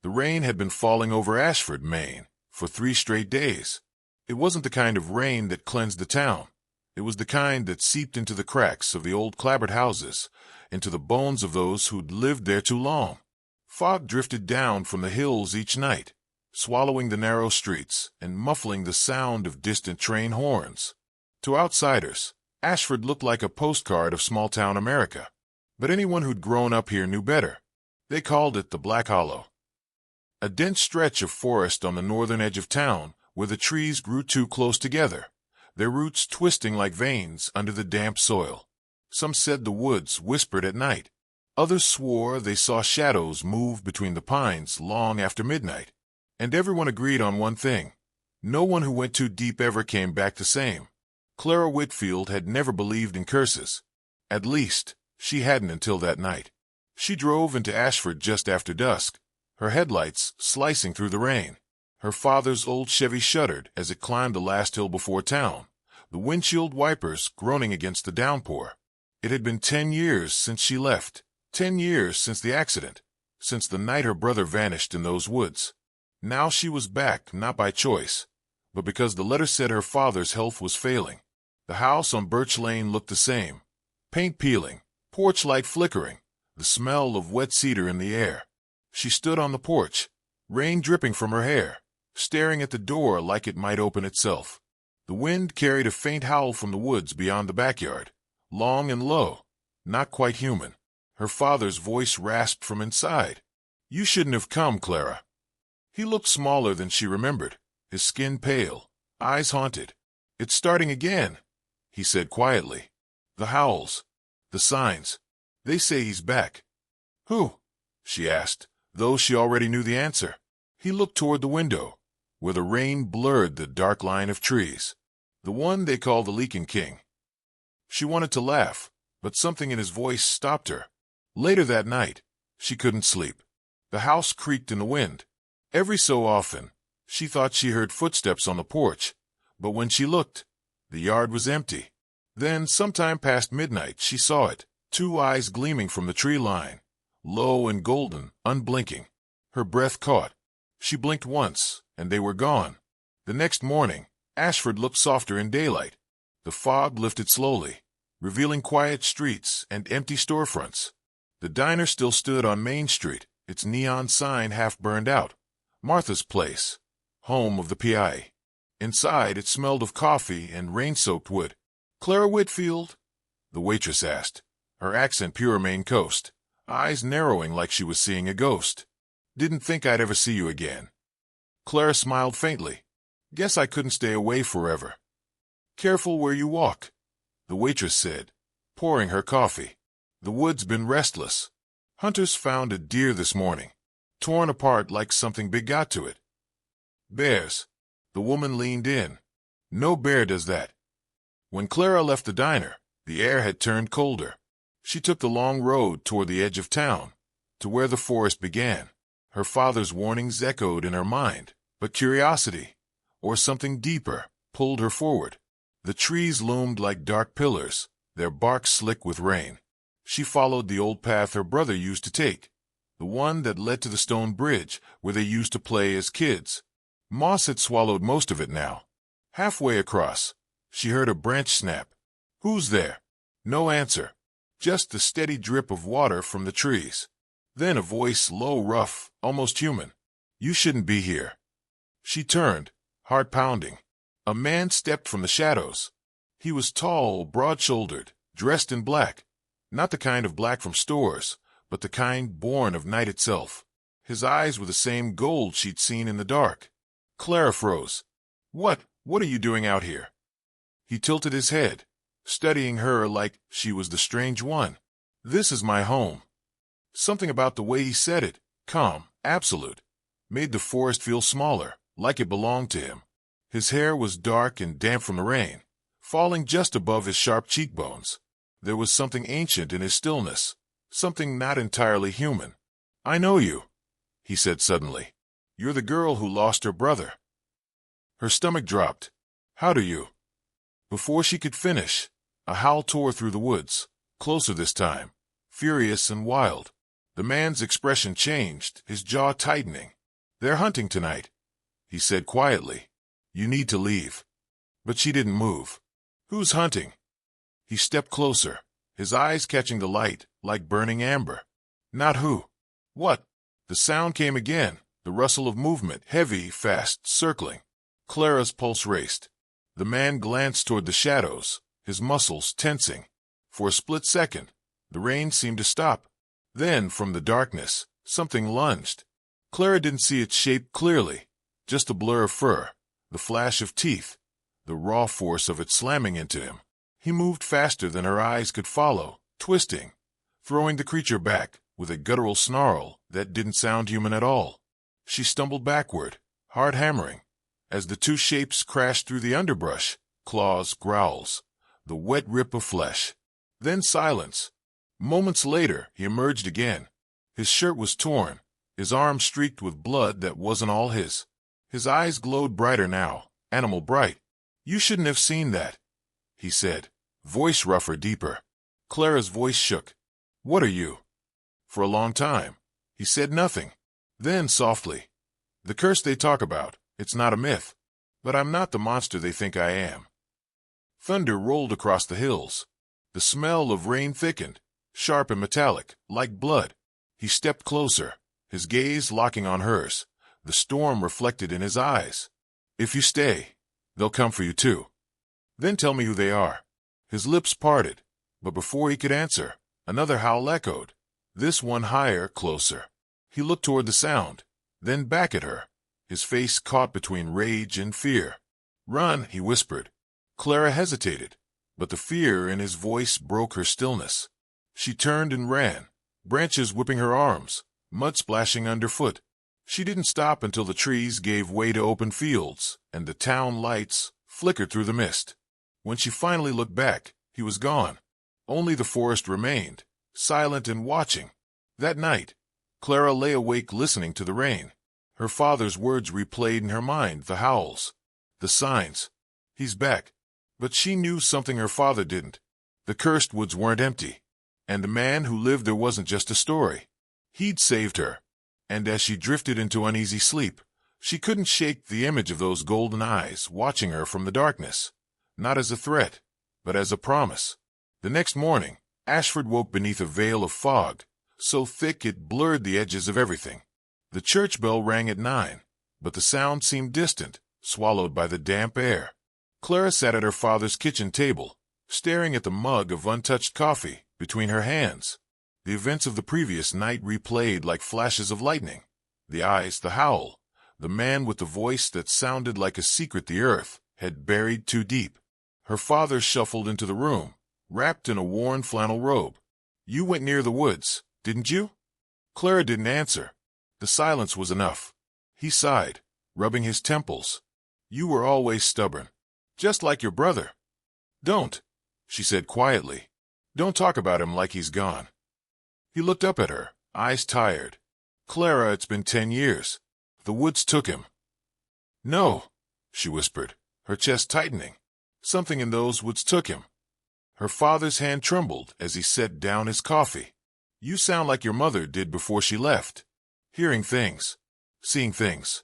The rain had been falling over Ashford, Maine, for 3 straight days. It wasn't the kind of rain that cleansed the town. It was the kind that seeped into the cracks of the old clapboard houses, into the bones of those who'd lived there too long. Fog drifted down from the hills each night, swallowing the narrow streets and muffling the sound of distant train horns. To outsiders, Ashford looked like a postcard of small-town America. But anyone who'd grown up here knew better. They called it the Black Hollow. A dense stretch of forest on the northern edge of town where the trees grew too close together, their roots twisting like veins under the damp soil. Some said the woods whispered at night. Others swore they saw shadows move between the pines long after midnight. And everyone agreed on one thing. No one who went too deep ever came back the same. Clara Whitfield had never believed in curses. At least, she hadn't until that night. She drove into Ashford just after dusk, her headlights slicing through the rain. Her father's old Chevy shuddered as it climbed the last hill before town, the windshield wipers groaning against the downpour. It had been 10 years since she left, 10 years since the accident, since the night her brother vanished in those woods. Now she was back, not by choice, but because the letter said her father's health was failing. The house on Birch Lane looked the same, paint peeling, porch light flickering, the smell of wet cedar in the air. She stood on the porch, rain dripping from her hair, staring at the door like it might open itself. The wind carried a faint howl from the woods beyond the backyard, long and low, not quite human. Her father's voice rasped from inside. "You shouldn't have come, Clara." He looked smaller than she remembered, his skin pale, eyes haunted. "It's starting again," he said quietly. "The howls, the signs. They say he's back." "Who?" she asked, though she already knew the answer. He looked toward the window, where the rain blurred the dark line of trees. "The one they call the Lycan King." She wanted to laugh, but something in his voice stopped her. Later that night, she couldn't sleep. The house creaked in the wind. Every so often, she thought she heard footsteps on the porch, but when she looked, the yard was empty. Then, sometime past midnight, she saw it, 2 eyes gleaming from the tree line, low and golden, unblinking. Her breath caught. She blinked once, and they were gone. The next morning, Ashford looked softer in daylight. The fog lifted slowly, revealing quiet streets and empty storefronts. The diner still stood on Main Street, its neon sign half burned out. Martha's Place, home of the PI. Inside, it smelled of coffee and rain-soaked wood. "Clara Whitfield?" the waitress asked, her accent pure Maine coast, eyes narrowing like she was seeing a ghost. "Didn't think I'd ever see you again." Clara smiled faintly. "Guess I couldn't stay away forever." "Careful where you walk," the waitress said, pouring her coffee. "The wood's been restless. Hunters found a deer this morning, torn apart like something big got to it." "Bears." The woman leaned in. "No bear does that." When Clara left the diner, the air had turned colder. She took the long road toward the edge of town, to where the forest began. Her father's warnings echoed in her mind, but curiosity, or something deeper, pulled her forward. The trees loomed like dark pillars, their bark slick with rain. She followed the old path her brother used to take, the one that led to the stone bridge where they used to play as kids. Moss had swallowed most of it now. Halfway across, she heard a branch snap. "Who's there?" No answer, just the steady drip of water from the trees. Then a voice, low, rough, almost human. "You shouldn't be here." She turned, heart pounding. A man stepped from the shadows. He was tall, broad-shouldered, dressed in black. Not the kind of black from stores, but the kind born of night itself. His eyes were the same gold she'd seen in the dark. Clara froze. What are you doing out here?" He tilted his head, studying her like she was the strange one. "This is my home." Something about the way he said it, calm, absolute, made the forest feel smaller, like it belonged to him. His hair was dark and damp from the rain, falling just above his sharp cheekbones. There was something ancient in his stillness, something not entirely human. "I know you," he said suddenly. "You're the girl who lost her brother." Her stomach dropped. "How do you?" Before she could finish, a howl tore through the woods, closer this time, furious and wild. The man's expression changed, his jaw tightening. "They're hunting tonight," he said quietly. "You need to leave." But she didn't move. "Who's hunting?" He stepped closer, his eyes catching the light like burning amber. "Not who." "What?" The sound came again, the rustle of movement, heavy, fast, circling. Clara's pulse raced. The man glanced toward the shadows, his muscles tensing. For a split second, the rain seemed to stop. Then, from the darkness, something lunged. Clara didn't see its shape clearly, just a blur of fur, the flash of teeth, the raw force of it slamming into him. He moved faster than her eyes could follow, twisting, throwing the creature back with a guttural snarl that didn't sound human at all. She stumbled backward, heart hammering, as the two shapes crashed through the underbrush, claws, growls, the wet rip of flesh. Then silence. Moments later, he emerged again. His shirt was torn, his arm streaked with blood that wasn't all his. His eyes glowed brighter now, animal bright. "You shouldn't have seen that," he said, voice rougher, deeper. Clara's voice shook. "What are you?" For a long time, he said nothing. Then, softly, "The curse they talk about, it's not a myth. But I'm not the monster they think I am." Thunder rolled across the hills. The smell of rain thickened, sharp and metallic, like blood. He stepped closer, his gaze locking on hers, the storm reflected in his eyes. "If you stay, they'll come for you too. Then tell me who they are." His lips parted, but before he could answer, another howl echoed, this one higher, closer. He looked toward the sound, then back at her, his face caught between rage and fear. "Run," he whispered. Clara hesitated, but the fear in his voice broke her stillness. She turned and ran, branches whipping her arms, mud splashing underfoot. She didn't stop until the trees gave way to open fields, and the town lights flickered through the mist. When she finally looked back, he was gone. Only the forest remained, silent and watching. That night, Clara lay awake listening to the rain. Her father's words replayed in her mind, the howls, the signs. He's back. But she knew something her father didn't. The cursed woods weren't empty. And the man who lived there wasn't just a story. He'd saved her. And as she drifted into uneasy sleep, she couldn't shake the image of those golden eyes watching her from the darkness. Not as a threat, but as a promise. The next morning, Ashford woke beneath a veil of fog, so thick it blurred the edges of everything. The church bell rang at 9, but the sound seemed distant, swallowed by the damp air. Clara sat at her father's kitchen table, staring at the mug of untouched coffee between her hands. The events of the previous night replayed like flashes of lightning. The eyes, the howl, the man with the voice that sounded like a secret the earth had buried too deep. Her father shuffled into the room, wrapped in a worn flannel robe. "You went near the woods, didn't you?" Clara didn't answer. The silence was enough. He sighed, rubbing his temples. "You were always stubborn, just like your brother." "Don't," she said quietly. "Don't talk about him like he's gone." He looked up at her, eyes tired. "Clara, it's been 10 years. The woods took him." "No," she whispered, her chest tightening. "Something in those woods took him." Her father's hand trembled as he set down his coffee. "You sound like your mother did before she left. Hearing things, seeing things."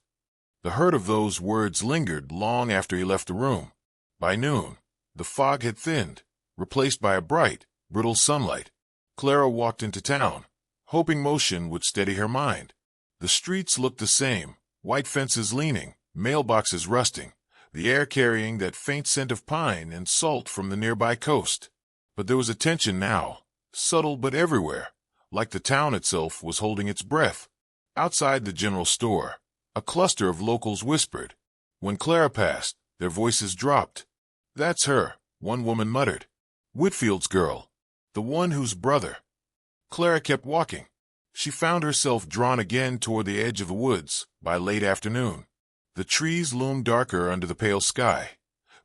The hurt of those words lingered long after he left the room. By noon, the fog had thinned, replaced by a bright, brittle sunlight. Clara walked into town, hoping motion would steady her mind. The streets looked the same, white fences leaning, mailboxes rusting, the air carrying that faint scent of pine and salt from the nearby coast. But there was a tension now, subtle but everywhere, like the town itself was holding its breath. Outside the general store, a cluster of locals whispered. When Clara passed, their voices dropped. "That's her," one woman muttered. "Whitfield's girl. The one whose brother." Clara kept walking. She found herself drawn again toward the edge of the woods by late afternoon. The trees loomed darker under the pale sky,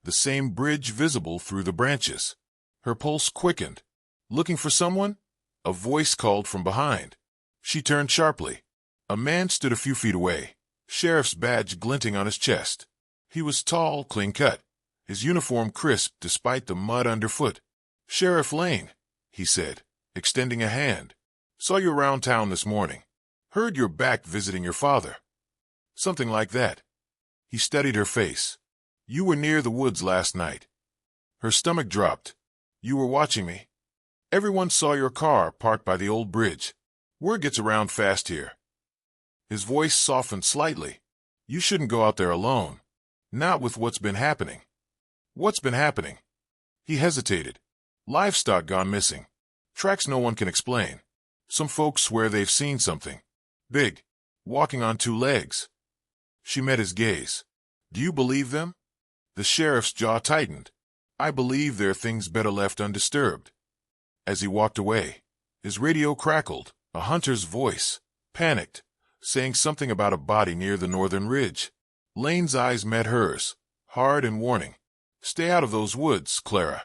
the same bridge visible through the branches. Her pulse quickened. "Looking for someone?" A voice called from behind. She turned sharply. A man stood a few feet away, sheriff's badge glinting on his chest. He was tall, clean-cut, his uniform crisp despite the mud underfoot. "Sheriff Lane," he said, extending a hand. Saw you around town this morning. Heard you're back visiting your father. Something like that. He studied her face. You were near the woods last night. Her stomach dropped. You were watching me. Everyone saw your car parked by the old bridge. Word gets around fast here. His voice softened slightly. You shouldn't go out there alone. Not with what's been happening. What's been happening? He hesitated. Livestock gone missing. Tracks no one can explain. Some folks swear they've seen something. Big. Walking on two legs. She met his gaze. Do you believe them? The sheriff's jaw tightened. I believe there are things better left undisturbed. As he walked away, his radio crackled, a hunter's voice, panicked, saying something about a body near the northern ridge. Lane's eyes met hers, hard and warning. Stay out of those woods, Clara.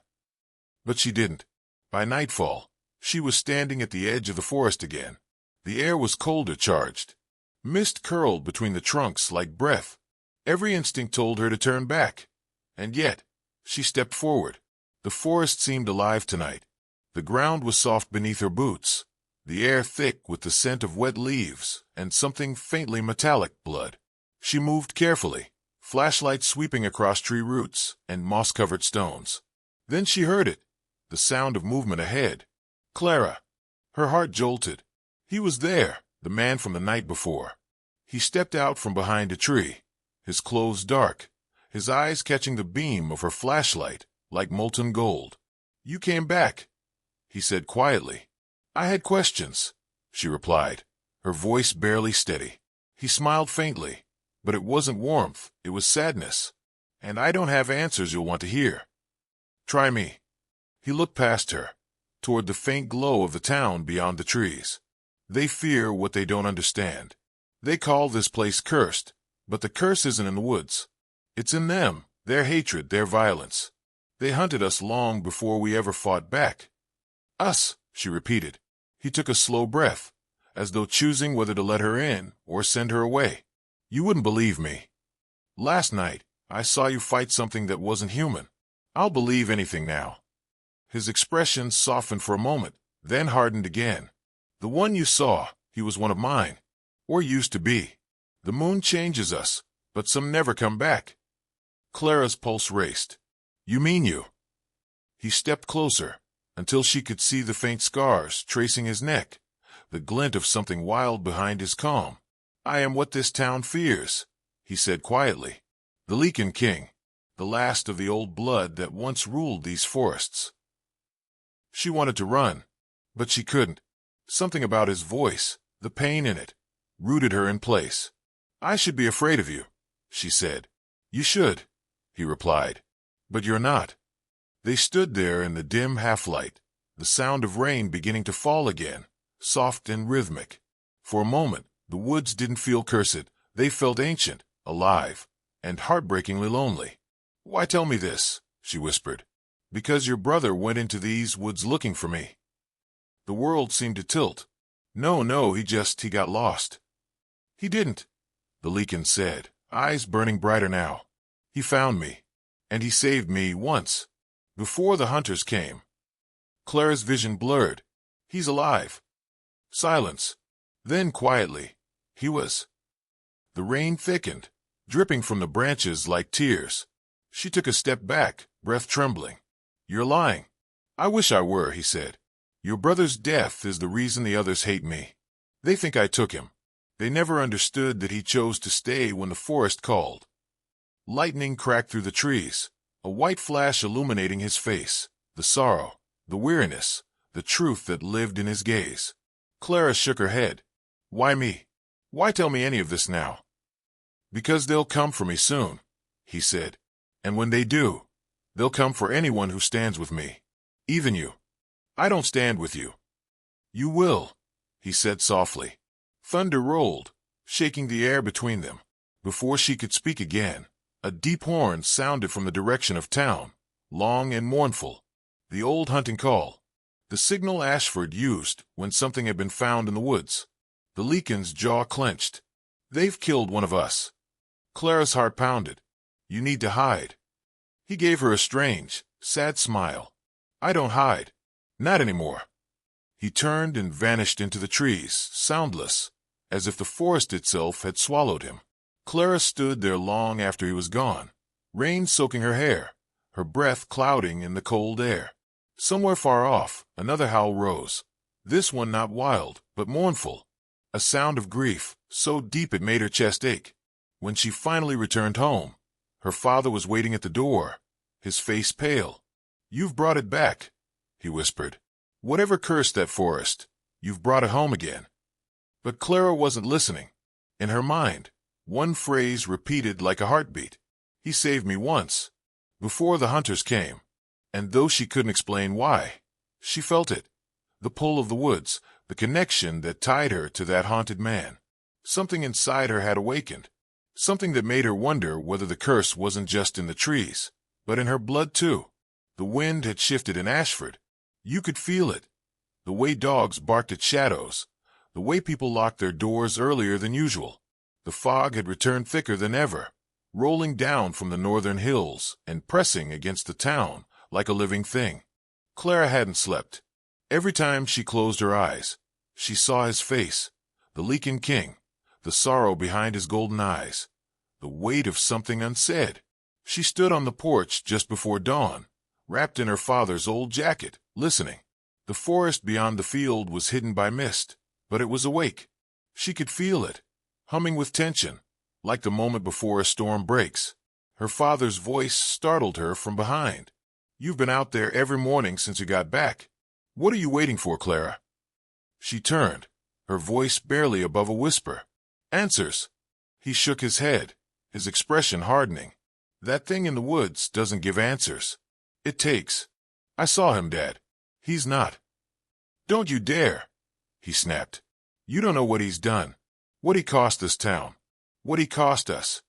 But she didn't. By nightfall, she was standing at the edge of the forest again. The air was colder charged. Mist curled between the trunks like breath. Every instinct told her to turn back. And yet, she stepped forward. The forest seemed alive tonight. The ground was soft beneath her boots, the air thick with the scent of wet leaves and something faintly metallic, blood. She moved carefully, flashlight sweeping across tree roots and moss-covered stones. Then she heard it, the sound of movement ahead. Clara. Her heart jolted. He was there, the man from the night before. He stepped out from behind a tree, his clothes dark, his eyes catching the beam of her flashlight like molten gold. You came back, he said quietly. I had questions, she replied, her voice barely steady. He smiled faintly, but it wasn't warmth, it was sadness. And I don't have answers you'll want to hear. Try me. He looked past her, toward the faint glow of the town beyond the trees. They fear what they don't understand. They call this place cursed, but the curse isn't in the woods. It's in them, their hatred, their violence. They hunted us long before we ever fought back. Us, she repeated. He took a slow breath, as though choosing whether to let her in or send her away. You wouldn't believe me. Last night, I saw you fight something that wasn't human. I'll believe anything now. His expression softened for a moment, then hardened again. The one you saw, he was one of mine. Or used to be. The moon changes us, but some never come back. Clara's pulse raced. You mean you? He stepped closer, until she could see the faint scars tracing his neck, the glint of something wild behind his calm. I am what this town fears, he said quietly. The Lycan king, the last of the old blood that once ruled these forests. She wanted to run, but she couldn't. Something about his voice, the pain in it, rooted her in place. I should be afraid of you, she said. You should, he replied. But you're not. They stood there in the dim half-light, the sound of rain beginning to fall again, soft and rhythmic. For a moment, the woods didn't feel cursed. They felt ancient, alive, and heartbreakingly lonely. Why tell me this? She whispered. Because your brother went into these woods looking for me. The world seemed to tilt. No, he got lost. He didn't, the Lycan said, eyes burning brighter now. He found me, and he saved me once, before the hunters came. Clara's vision blurred. He's alive. Silence. Then quietly, he was. The rain thickened, dripping from the branches like tears. She took a step back, breath trembling. You're lying. I wish I were, he said. Your brother's death is the reason the others hate me. They think I took him. They never understood that he chose to stay when the forest called. Lightning cracked through the trees, a white flash illuminating his face, the sorrow, the weariness, the truth that lived in his gaze. Clara shook her head. Why me? Why tell me any of this now? Because they'll come for me soon, he said. And when they do, they'll come for anyone who stands with me. Even you. I don't stand with you. You will, he said softly. Thunder rolled, shaking the air between them. Before she could speak again, a deep horn sounded from the direction of town, long and mournful. The old hunting call. The signal Ashford used when something had been found in the woods. The Lycan's jaw clenched. They've killed one of us. Clara's heart pounded. You need to hide. He gave her a strange, sad smile. I don't hide. Not anymore. He turned and vanished into the trees, soundless, as if the forest itself had swallowed him. Clara stood there long after he was gone, rain soaking her hair, her breath clouding in the cold air. Somewhere far off, another howl rose, this one not wild, but mournful, a sound of grief, so deep it made her chest ache. When she finally returned home, her father was waiting at the door, his face pale. "You've brought it back," he whispered. "Whatever cursed that forest, you've brought it home again." But Clara wasn't listening. In her mind, one phrase repeated like a heartbeat. "He saved me once, before the hunters came." And though she couldn't explain why, she felt it. The pull of the woods, the connection that tied her to that haunted man. Something inside her had awakened. Something that made her wonder whether the curse wasn't just in the trees, but in her blood too. The wind had shifted in Ashford. You could feel it. The way dogs barked at shadows. The way people locked their doors earlier than usual. The fog had returned thicker than ever, rolling down from the northern hills and pressing against the town like a living thing. Clara hadn't slept. Every time she closed her eyes, she saw his face, the Lycan king, the sorrow behind his golden eyes, the weight of something unsaid. She stood on the porch just before dawn, wrapped in her father's old jacket, listening. The forest beyond the field was hidden by mist, but it was awake. She could feel it, humming with tension, like the moment before a storm breaks. Her father's voice startled her from behind. "You've been out there every morning since you got back. What are you waiting for, Clara?" She turned, her voice barely above a whisper. "Answers." He shook his head, his expression hardening. "That thing in the woods doesn't give answers. It takes. I saw him, Dad. He's not." "Don't you dare," he snapped. "You don't know what he's done, what he cost this town, what he cost us."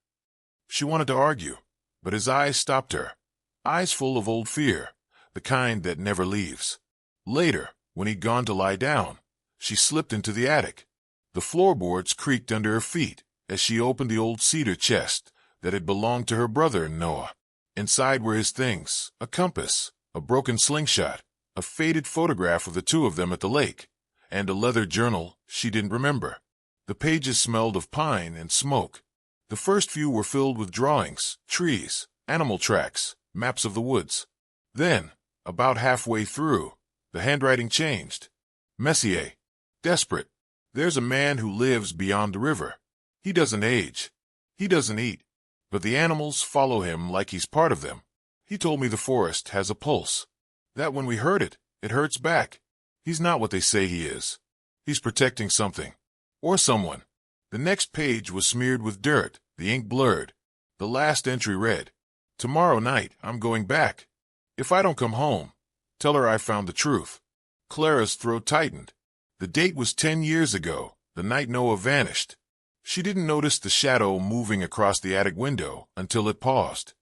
She wanted to argue, but his eyes stopped her, eyes full of old fear, the kind that never leaves. Later, when he'd gone to lie down, she slipped into the attic. The floorboards creaked under her feet as she opened the old cedar chest that had belonged to her brother and Noah. Inside were his things, a compass, a broken slingshot, a faded photograph of the two of them at the lake, and a leather journal she didn't remember. The pages smelled of pine and smoke. The first few were filled with drawings, trees, animal tracks, maps of the woods. Then, about halfway through, the handwriting changed. "Messier. Desperate. There's a man who lives beyond the river. He doesn't age. He doesn't eat. But the animals follow him like he's part of them. He told me the forest has a pulse. That when we heard it, it hurts back. He's not what they say he is. He's protecting something. Or someone." The next page was smeared with dirt, the ink blurred. The last entry read, "Tomorrow night I'm going back. If I don't come home, tell her I found the truth." Clara's throat tightened. The date was 10 years ago, the night Noah vanished. She didn't notice the shadow moving across the attic window until it paused.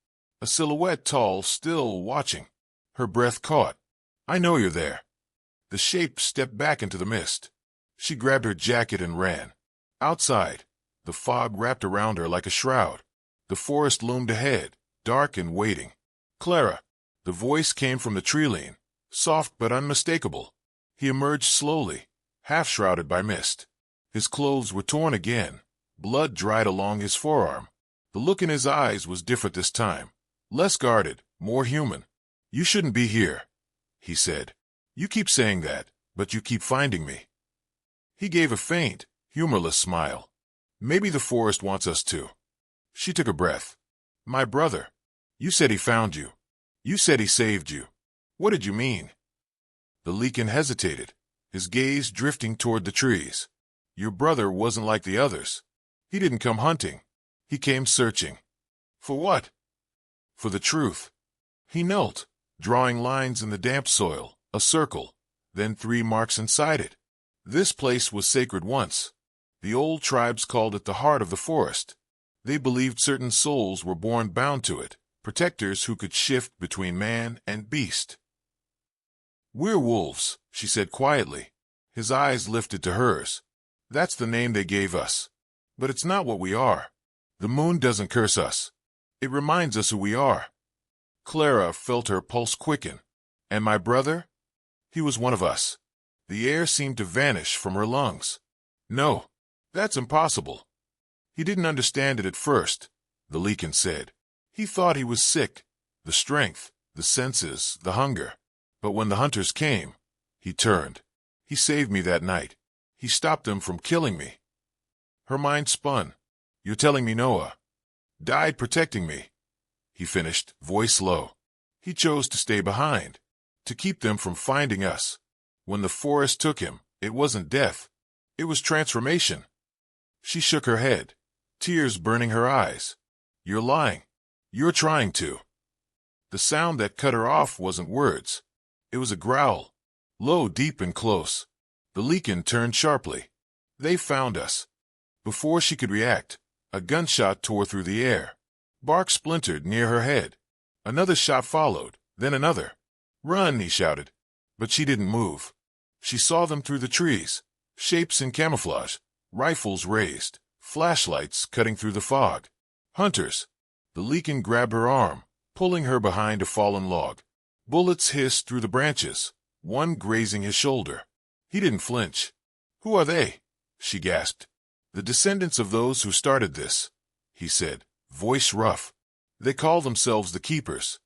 A silhouette tall, still watching. Her breath caught. "I know you're there." The shape stepped back into the mist. She grabbed her jacket and ran. Outside, the fog wrapped around her like a shroud. The forest loomed ahead, dark and waiting. "Clara." The voice came from the tree-line, soft but unmistakable. He emerged slowly, half-shrouded by mist. His clothes were torn again, blood dried along his forearm. The look in his eyes was different this time, less guarded, more human. "You shouldn't be here," he said. "You keep saying that, but you keep finding me." He gave a faint, humorless smile. "Maybe the forest wants us to." She took a breath. "My brother. You said he found you. You said he saved you. What did you mean?" The Lycan hesitated, his gaze drifting toward the trees. "Your brother wasn't like the others. He didn't come hunting. He came searching." "For what?" "For the truth." He knelt, drawing lines in the damp soil, a circle, then 3 marks inside it. This place was sacred once. The old tribes called it the heart of the forest. They believed certain souls were born bound to it, protectors who could shift between man and beast. "Werewolves," she said quietly. His eyes lifted to hers. "That's the name they gave us. But it's not what we are. The moon doesn't curse us. It reminds us who we are." Clara felt her pulse quicken. "And my brother? He was one of us." The air seemed to vanish from her lungs. No, that's impossible. He didn't understand it at first, the Lycan said. He thought he was sick, the strength, the senses, the hunger. But when the hunters came, he turned. He saved me that night. He stopped them from killing me. Her mind spun. You're telling me Noah died protecting me? He finished, voice low. He chose to stay behind, to keep them from finding us. When the forest took him, it wasn't death. It was transformation. She shook her head, tears burning her eyes. You're lying. You're trying to. The sound that cut her off wasn't words. It was a growl, low, deep, and close. The Lycan turned sharply. They found us. Before she could react, a gunshot tore through the air. Bark splintered near her head. Another shot followed, then another. Run, he shouted. But she didn't move. She saw them through the trees, shapes in camouflage, rifles raised, flashlights cutting through the fog. Hunters. The Lycan grabbed her arm, pulling her behind a fallen log. Bullets hissed through the branches, one grazing his shoulder. He didn't flinch. Who are they? She gasped. The descendants of those who started this, he said, voice rough. They call themselves the Keepers.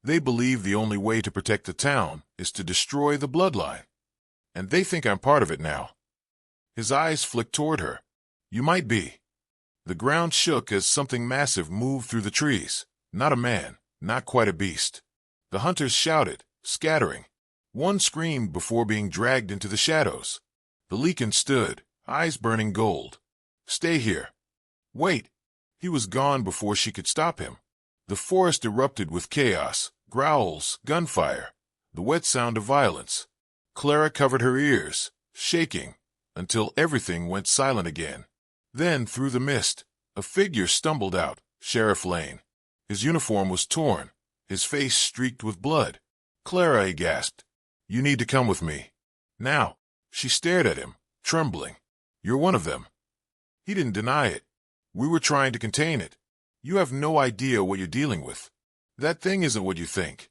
They believe the only way to protect the town is to destroy the bloodline. And they think I'm part of it now. His eyes flicked toward her. You might be. The ground shook as something massive moved through the trees. Not a man, not quite a beast. The hunters shouted, scattering. One screamed before being dragged into the shadows. The Lycan stood, eyes burning gold. Stay here. Wait. He was gone before she could stop him. The forest erupted with chaos, growls, gunfire, the wet sound of violence. Clara covered her ears, shaking, until everything went silent again. Then, through the mist, a figure stumbled out, Sheriff Lane. His uniform was torn, his face streaked with blood. Clara, he gasped. You need to come with me. Now. She stared at him, trembling. You're one of them. He didn't deny it. We were trying to contain it. You have no idea what you're dealing with. That thing isn't what you think.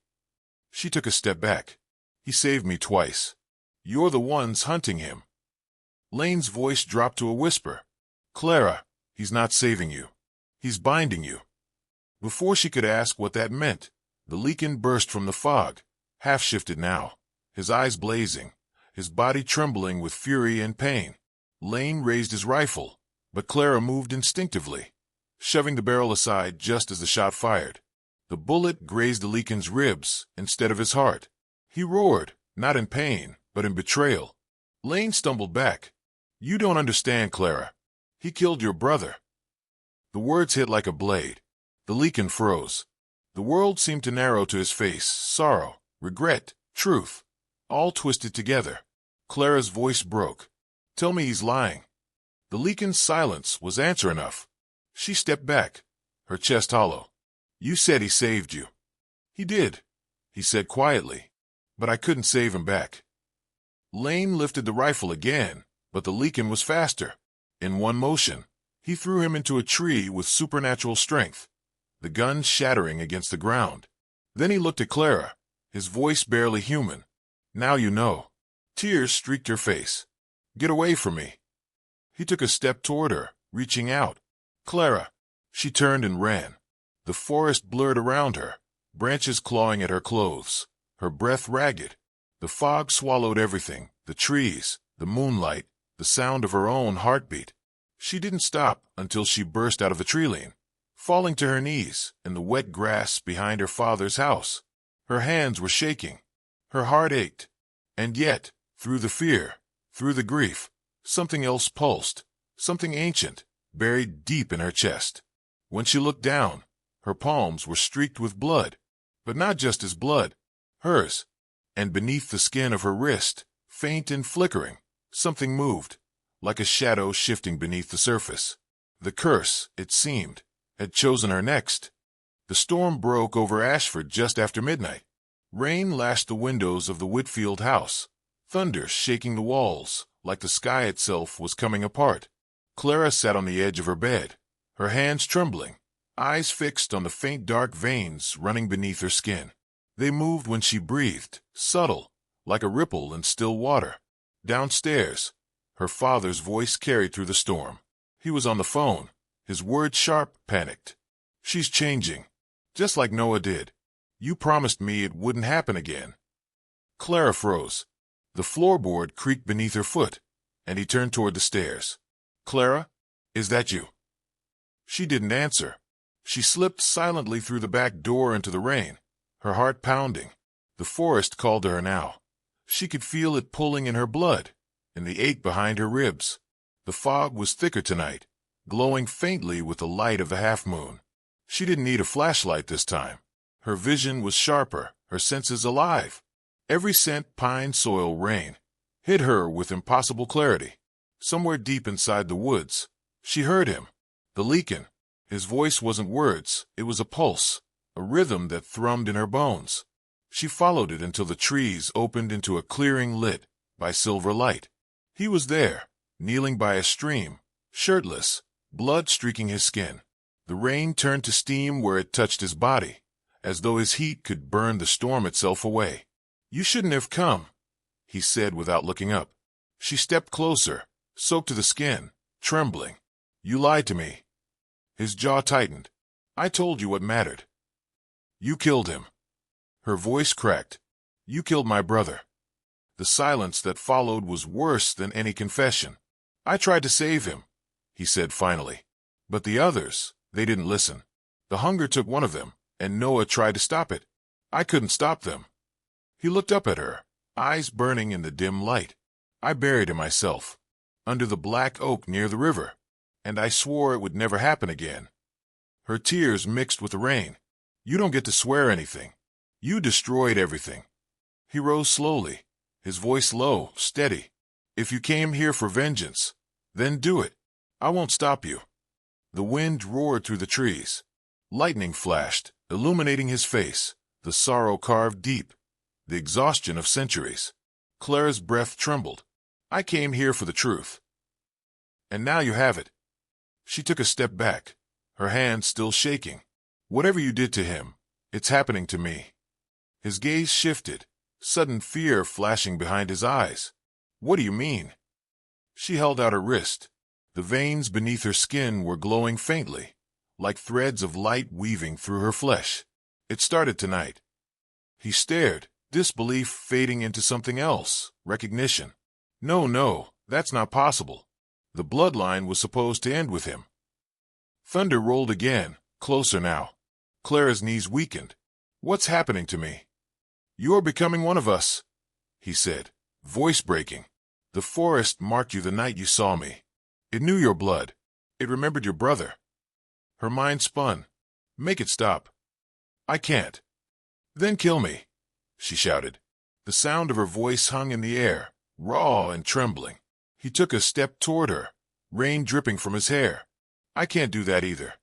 She took a step back. He saved me twice. You're the ones hunting him. Lane's voice dropped to a whisper. Clara, he's not saving you. He's binding you. Before she could ask what that meant, the Lycan burst from the fog, half-shifted now, his eyes blazing, his body trembling with fury and pain. Lane raised his rifle, but Clara moved instinctively, shoving the barrel aside just as the shot fired. The bullet grazed the Lycan's ribs instead of his heart. He roared, not in pain, but in betrayal. Lane stumbled back. You don't understand, Clara. He killed your brother. The words hit like a blade. The Lycan froze. The world seemed to narrow to his face, sorrow, regret, truth, all twisted together. Clara's voice broke. Tell me he's lying. The Lycan's silence was answer enough. She stepped back, her chest hollow. You said he saved you. He did, he said quietly, but I couldn't save him back. Lane lifted the rifle again, but the Lycan was faster. In one motion, he threw him into a tree with supernatural strength, the gun shattering against the ground. Then he looked at Clara, his voice barely human. Now you know. Tears streaked her face. Get away from me. He took a step toward her, reaching out. Clara. She turned and ran. The forest blurred around her, branches clawing at her clothes, her breath ragged. The fog swallowed everything, the trees, the moonlight, the sound of her own heartbeat. She didn't stop until she burst out of the tree-line, falling to her knees in the wet grass behind her father's house. Her hands were shaking. Her heart ached. And yet, through the fear, through the grief, something else pulsed, something ancient, buried deep in her chest. When she looked down, her palms were streaked with blood, but not just his blood, hers. And beneath the skin of her wrist, faint and flickering, something moved, like a shadow shifting beneath the surface. The curse, it seemed, had chosen her next. The storm broke over Ashford just after midnight. Rain lashed the windows of the Whitfield house, thunder shaking the walls, like the sky itself was coming apart. Clara sat on the edge of her bed, her hands trembling, eyes fixed on the faint dark veins running beneath her skin. They moved when she breathed, subtle, like a ripple in still water. Downstairs, her father's voice carried through the storm. He was on the phone, his words sharp, panicked. "She's changing. Just like Noah did. You promised me it wouldn't happen again." Clara froze. The floorboard creaked beneath her foot, and he turned toward the stairs. "Clara, is that you?" She didn't answer. She slipped silently through the back door into the rain, her heart pounding. The forest called to her now. She could feel it pulling in her blood, and the ache behind her ribs. The fog was thicker tonight, glowing faintly with the light of the half-moon. She didn't need a flashlight this time. Her vision was sharper, her senses alive. Every scent, pine, soil, rain, hit her with impossible clarity. Somewhere deep inside the woods, she heard him. The Lycan. His voice wasn't words, it was a pulse, a rhythm that thrummed in her bones. She followed it until the trees opened into a clearing lit by silver light. He was there, kneeling by a stream, shirtless, blood streaking his skin. The rain turned to steam where it touched his body, as though his heat could burn the storm itself away. "You shouldn't have come," he said without looking up. She stepped closer, soaked to the skin, trembling. "You lied to me." His jaw tightened. "I told you what mattered." "You killed him." Her voice cracked. "You killed my brother." The silence that followed was worse than any confession. "I tried to save him," he said finally. "But the others, they didn't listen. The hunger took one of them, and Noah tried to stop it. I couldn't stop them." He looked up at her, eyes burning in the dim light. "I buried him myself, under the black oak near the river, and I swore it would never happen again." Her tears mixed with the rain. "You don't get to swear anything. You destroyed everything." He rose slowly, his voice low, steady. "If you came here for vengeance, then do it. I won't stop you." The wind roared through the trees. Lightning flashed, illuminating his face, the sorrow carved deep, the exhaustion of centuries. Clara's breath trembled. "I came here for the truth. And now you have it." She took a step back, her hands still shaking. "Whatever you did to him, it's happening to me." His gaze shifted, sudden fear flashing behind his eyes. "What do you mean?" She held out her wrist. The veins beneath her skin were glowing faintly, like threads of light weaving through her flesh. "It started tonight." He stared, disbelief fading into something else, recognition. No, that's not possible. The bloodline was supposed to end with him." Thunder rolled again, closer now. Clara's knees weakened. "What's happening to me?" "You're becoming one of us," he said, voice breaking. "The forest marked you the night you saw me. It knew your blood. It remembered your brother." Her mind spun. "Make it stop." "I can't." "Then kill me," she shouted. The sound of her voice hung in the air, raw and trembling. He took a step toward her, rain dripping from his hair. "I can't do that either."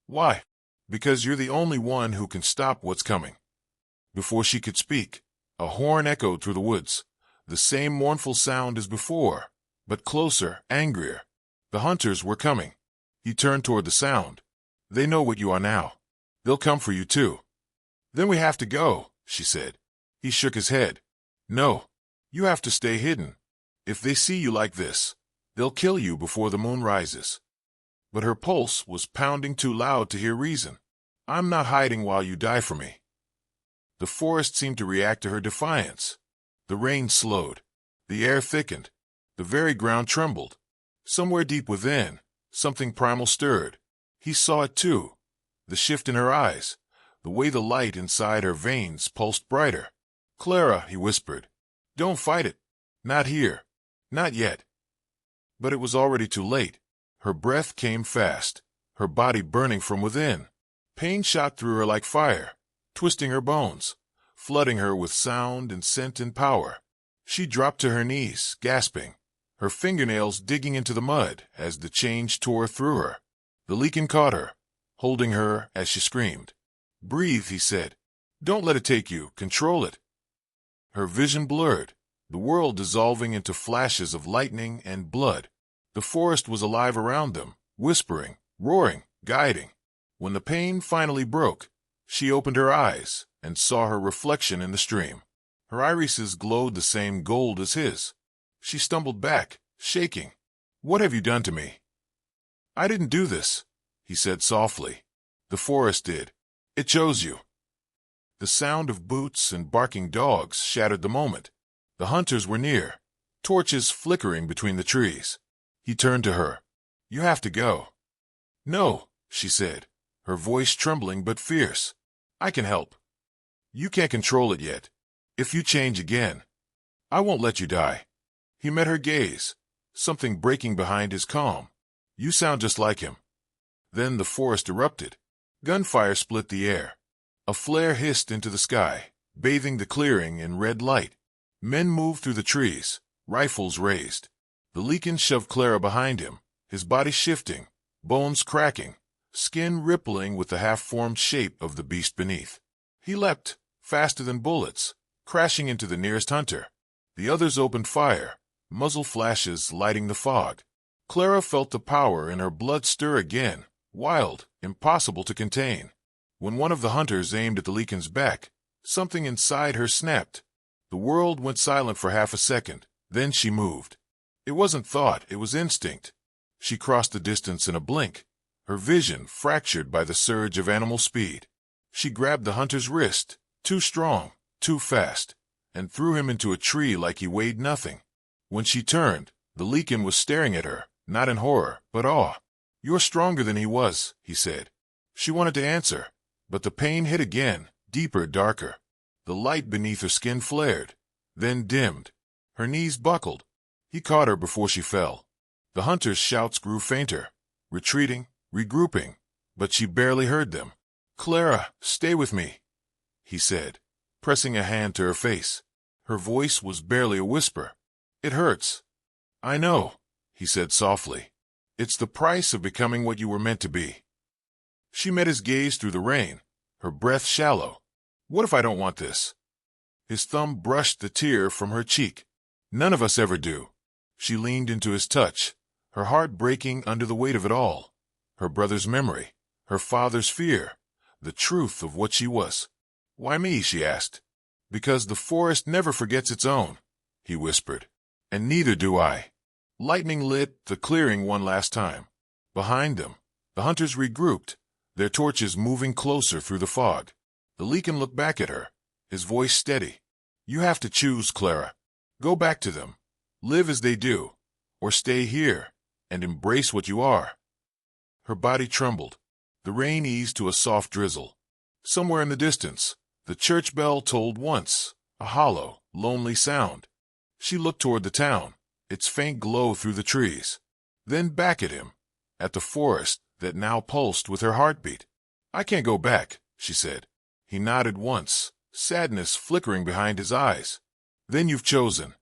"Why?" "Because you're the only one who can stop what's coming." Before she could speak, a horn echoed through the woods, the same mournful sound as before, but closer, angrier. The hunters were coming. He turned toward the sound. "They know what you are now. They'll come for you too." "Then we have to go," she said. He shook his head. "No, you have to stay hidden. If they see you like this, they'll kill you before the moon rises." But her pulse was pounding too loud to hear reason. "I'm not hiding while you die for me." The forest seemed to react to her defiance. The rain slowed. The air thickened. The very ground trembled. Somewhere deep within, something primal stirred. He saw it too. The shift in her eyes, the way the light inside her veins pulsed brighter. "Clara," he whispered, "don't fight it. Not here. Not yet." But it was already too late. Her breath came fast, her body burning from within. Pain shot through her like fire, twisting her bones, flooding her with sound and scent and power. She dropped to her knees, gasping, her fingernails digging into the mud as the change tore through her. The Lycan caught her, holding her as she screamed. "Breathe," he said. "Don't let it take you. Control it." Her vision blurred, the world dissolving into flashes of lightning and blood. The forest was alive around them, whispering, roaring, guiding. When the pain finally broke, she opened her eyes and saw her reflection in the stream. Her irises glowed the same gold as his. She stumbled back, shaking. "What have you done to me?" "I didn't do this," he said softly. "The forest did. It chose you." The sound of boots and barking dogs shattered the moment. The hunters were near, torches flickering between the trees. He turned to her. "You have to go." "No," she said, her voice trembling but fierce. "I can help. You can't control it yet. If you change again, I won't let you die." He met her gaze, something breaking behind his calm. "You sound just like him." Then the forest erupted. Gunfire split the air. A flare hissed into the sky, bathing the clearing in red light. Men moved through the trees, rifles raised. The Lycan shoved Clara behind him, his body shifting, bones cracking, skin rippling with the half-formed shape of the beast beneath. He leapt, faster than bullets, crashing into the nearest hunter. The others opened fire, muzzle flashes lighting the fog. Clara felt the power in her blood stir again, wild, impossible to contain. When one of the hunters aimed at the Lycan's back, something inside her snapped. The world went silent for half a second, then she moved. It wasn't thought, it was instinct. She crossed the distance in a blink, her vision fractured by the surge of animal speed. She grabbed the hunter's wrist, too strong, too fast, and threw him into a tree like he weighed nothing. When she turned, the Lycan was staring at her, not in horror, but awe. "You're stronger than he was," he said. She wanted to answer, but the pain hit again, deeper, darker. The light beneath her skin flared, then dimmed. Her knees buckled. He caught her before she fell. The hunter's shouts grew fainter, retreating, regrouping, but she barely heard them. "Clara, stay with me," he said, pressing a hand to her face. Her voice was barely a whisper. "It hurts." "I know," he said softly. "It's the price of becoming what you were meant to be." She met his gaze through the rain, her breath shallow. "What if I don't want this?" His thumb brushed the tear from her cheek. "None of us ever do." She leaned into his touch, her heart breaking under the weight of it all. Her brother's memory, her father's fear, the truth of what she was. "Why me?" she asked. "Because the forest never forgets its own," he whispered. "And neither do I." Lightning lit the clearing one last time. Behind them, the hunters regrouped, their torches moving closer through the fog. The Lycan looked back at her, his voice steady. "You have to choose, Clara. Go back to them, live as they do, or stay here and embrace what you are." Her body trembled. The rain eased to a soft drizzle. Somewhere in the distance, the church bell tolled once, a hollow, lonely sound. She looked toward the town, its faint glow through the trees. Then back at him, at the forest that now pulsed with her heartbeat. "I can't go back," she said. He nodded once, sadness flickering behind his eyes. "Then you've chosen."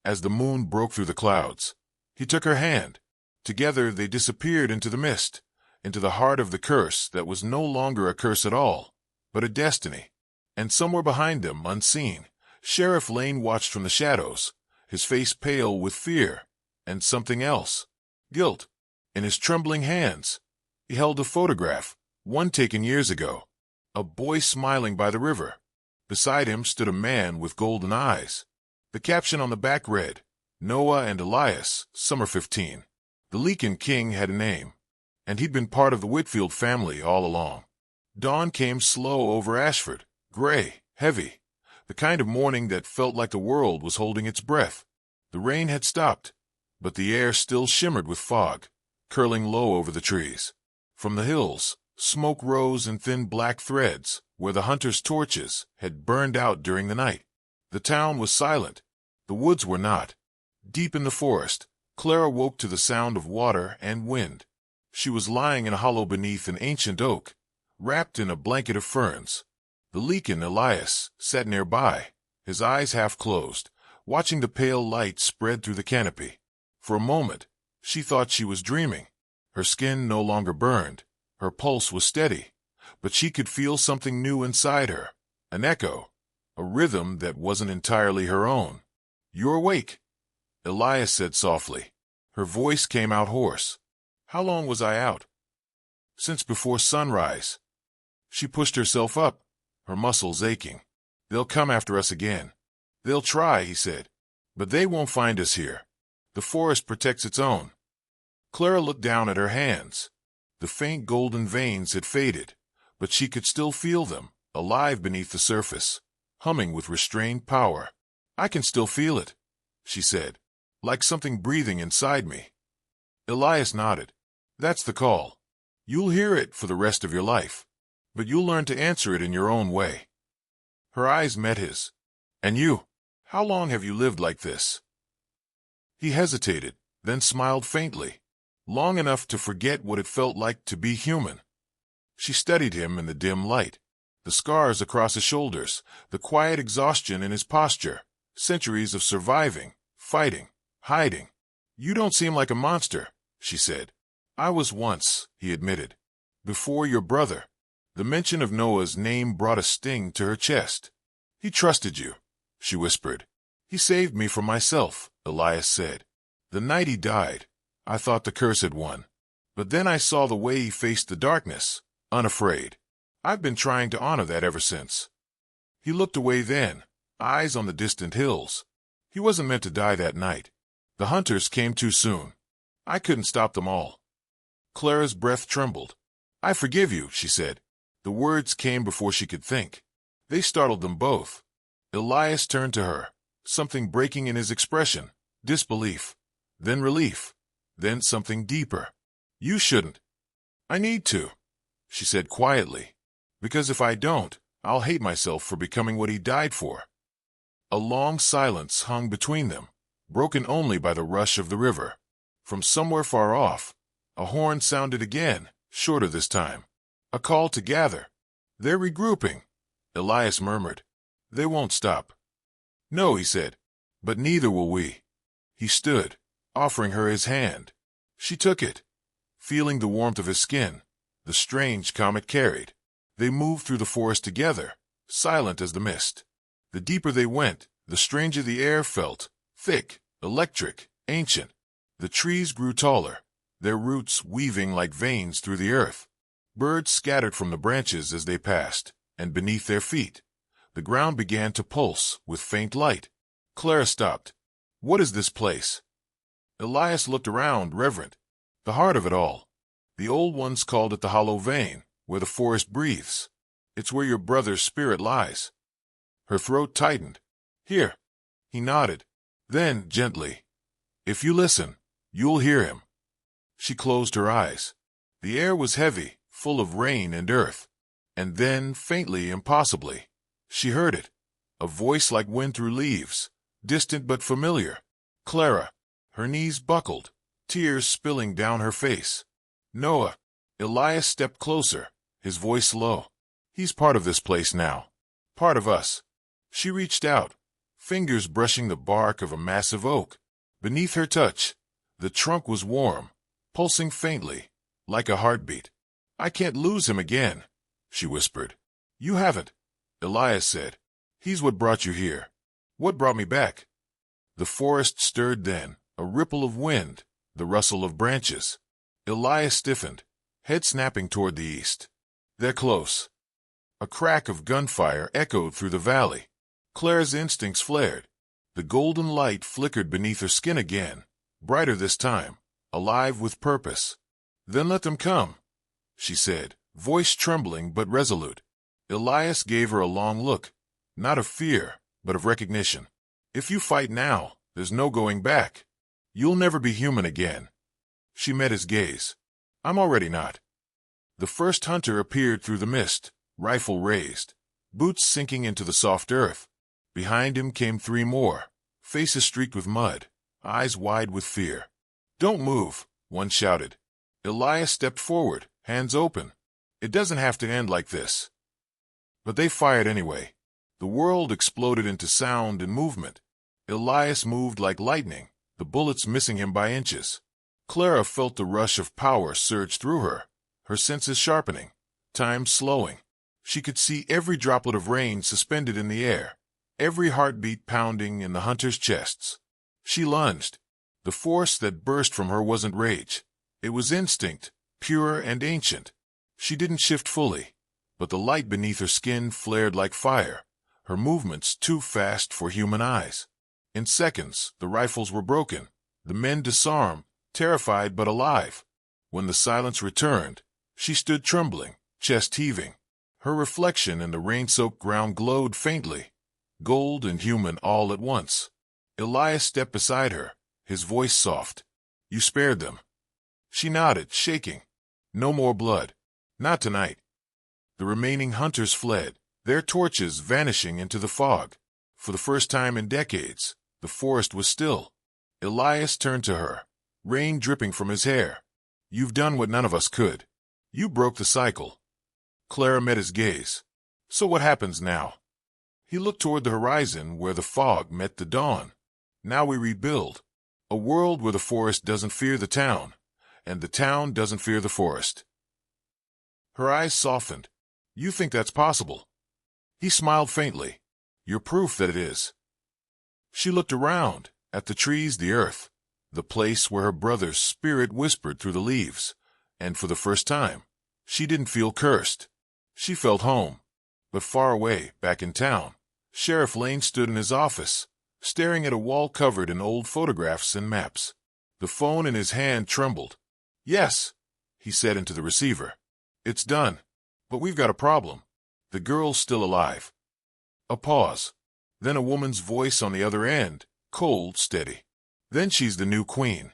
As the moon broke through the clouds, he took her hand. Together they disappeared into the mist, into the heart of the curse that was no longer a curse at all, but a destiny. And somewhere behind them, unseen, Sheriff Lane watched from the shadows, his face pale with fear, and something else, guilt. In his trembling hands, he held a photograph, one taken years ago, a boy smiling by the river. Beside him stood a man with golden eyes. The caption on the back read, "Noah and Elias, summer 15. The Lycan king had a name, and he'd been part of the Whitfield family all along." Dawn came slow over Ashford, gray, heavy, the kind of morning that felt like the world was holding its breath. The rain had stopped, but the air still shimmered with fog, curling low over the trees. From the hills, smoke rose in thin black threads, where the hunters' torches had burned out during the night. The town was silent. The woods were not. Deep in the forest, Clara woke to the sound of water and wind. She was lying in a hollow beneath an ancient oak, wrapped in a blanket of ferns. The Lycan Elias sat nearby, his eyes half closed, watching the pale light spread through the canopy. For a moment, she thought she was dreaming. Her skin no longer burned, her pulse was steady, but she could feel something new inside her, an echo, a rhythm that wasn't entirely her own. "You're awake," Elias said softly. Her voice came out hoarse. "How long was I out?" "Since before sunrise." She pushed herself up, her muscles aching. "They'll come after us again." "They'll try," he said. "But they won't find us here." The forest protects its own. Clara looked down at her hands. The faint golden veins had faded, but she could still feel them, alive beneath the surface, humming with restrained power. I can still feel it, she said, like something breathing inside me. Elias nodded. That's the call. You'll hear it for the rest of your life, but you'll learn to answer it in your own way. Her eyes met his. And you? How long have you lived like this? He hesitated, then smiled faintly. Long enough to forget what it felt like to be human. She studied him in the dim light. The scars across his shoulders, the quiet exhaustion in his posture, centuries of surviving, fighting, hiding. You don't seem like a monster, she said. I was once, he admitted. Before your brother. The mention of Noah's name brought a sting to her chest. He trusted you, she whispered. He saved me from myself, Elias said. The night he died, I thought the curse had won. But then I saw the way he faced the darkness, unafraid. I've been trying to honor that ever since. He looked away then, eyes on the distant hills. He wasn't meant to die that night. The hunters came too soon. I couldn't stop them all. Clara's breath trembled. I forgive you, she said. The words came before she could think. They startled them both. Elias turned to her, something breaking in his expression, disbelief, then relief, then something deeper. You shouldn't. I need to, she said quietly, because if I don't, I'll hate myself for becoming what he died for. A long silence hung between them, broken only by the rush of the river. From somewhere far off, a horn sounded again, shorter this time. A call to gather. They're regrouping, Elias murmured. They won't stop. No, he said, but neither will we. He stood, offering her his hand. She took it, feeling the warmth of his skin, the strange calm it carried. They moved through the forest together, silent as the mist. The deeper they went, the stranger the air felt, thick, electric, ancient. The trees grew taller, their roots weaving like veins through the earth. Birds scattered from the branches as they passed, and beneath their feet, the ground began to pulse with faint light. Clara stopped. What is this place? Elias looked around, reverent. The heart of it all. The old ones called it the hollow vein, where the forest breathes. It's where your brother's spirit lies. Her throat tightened. Here. He nodded. Then, gently. If you listen, you'll hear him. She closed her eyes. The air was heavy, full of rain and earth. And then, faintly, impossibly, she heard it. A voice like wind through leaves, distant but familiar. Clara. Her knees buckled, tears spilling down her face. Noah. Elias stepped closer, his voice low. He's part of this place now. Part of us. She reached out, fingers brushing the bark of a massive oak. Beneath her touch, the trunk was warm, pulsing faintly, like a heartbeat. I can't lose him again, she whispered. You haven't, Elias said. He's what brought you here. What brought me back? The forest stirred then, a ripple of wind, the rustle of branches. Elias stiffened, head snapping toward the east. They're close. A crack of gunfire echoed through the valley. Clara's instincts flared. The golden light flickered beneath her skin again, brighter this time, alive with purpose. Then let them come, she said, voice trembling but resolute. Elias gave her a long look, not of fear, but of recognition. If you fight now, there's no going back. You'll never be human again. She met his gaze. I'm already not. The first hunter appeared through the mist, rifle raised, boots sinking into the soft earth. Behind him came three more, faces streaked with mud, eyes wide with fear. Don't move, one shouted. Elias stepped forward, hands open. It doesn't have to end like this. But they fired anyway. The world exploded into sound and movement. Elias moved like lightning, the bullets missing him by inches. Clara felt the rush of power surge through her senses sharpening, time slowing. She could see every droplet of rain suspended in the air, every heartbeat pounding in the hunters' chests. She lunged. The force that burst from her wasn't rage. It was instinct, pure and ancient. She didn't shift fully, but the light beneath her skin flared like fire, her movements too fast for human eyes. In seconds, the rifles were broken, The men disarmed, terrified but alive. When the silence returned, she stood trembling, chest heaving. Her reflection in the rain-soaked ground glowed faintly, gold and human all at once. Elias stepped beside her, his voice soft. "You spared them." She nodded, shaking. "No more blood. Not tonight." The remaining hunters fled, their torches vanishing into the fog. For the first time in decades, the forest was still. Elias turned to her, rain dripping from his hair. "You've done what none of us could. You broke the cycle." Clara met his gaze. "So what happens now?" He looked toward the horizon where the fog met the dawn. "Now we rebuild. A world where the forest doesn't fear the town, and the town doesn't fear the forest." Her eyes softened. "You think that's possible?" He smiled faintly. "You're proof that it is." She looked around, at the trees, the earth, the place where her brother's spirit whispered through the leaves, and for the first time, she didn't feel cursed. She felt home. But far away, back in town, Sheriff Lane stood in his office, staring at a wall covered in old photographs and maps. The phone in his hand trembled. "Yes," he said into the receiver. "It's done. But we've got a problem. The girl's still alive." A pause. Then a woman's voice on the other end, cold, steady. "Then she's the new queen."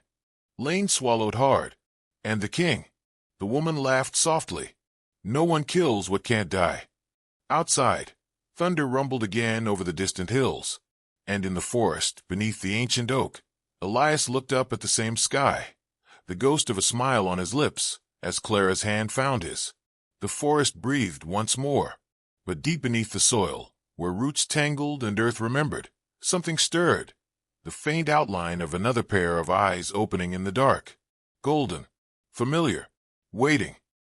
Lane swallowed hard. "And the king." The woman laughed softly. "No one kills what can't die." Outside, thunder rumbled again over the distant hills. And in the forest, beneath the ancient oak, Elias looked up at the same sky, the ghost of a smile on his lips, as Clara's hand found his. The forest breathed once more, but deep beneath the soil, where roots tangled and earth remembered, something stirred, the faint outline of another pair of eyes opening in the dark. Golden, familiar, waiting.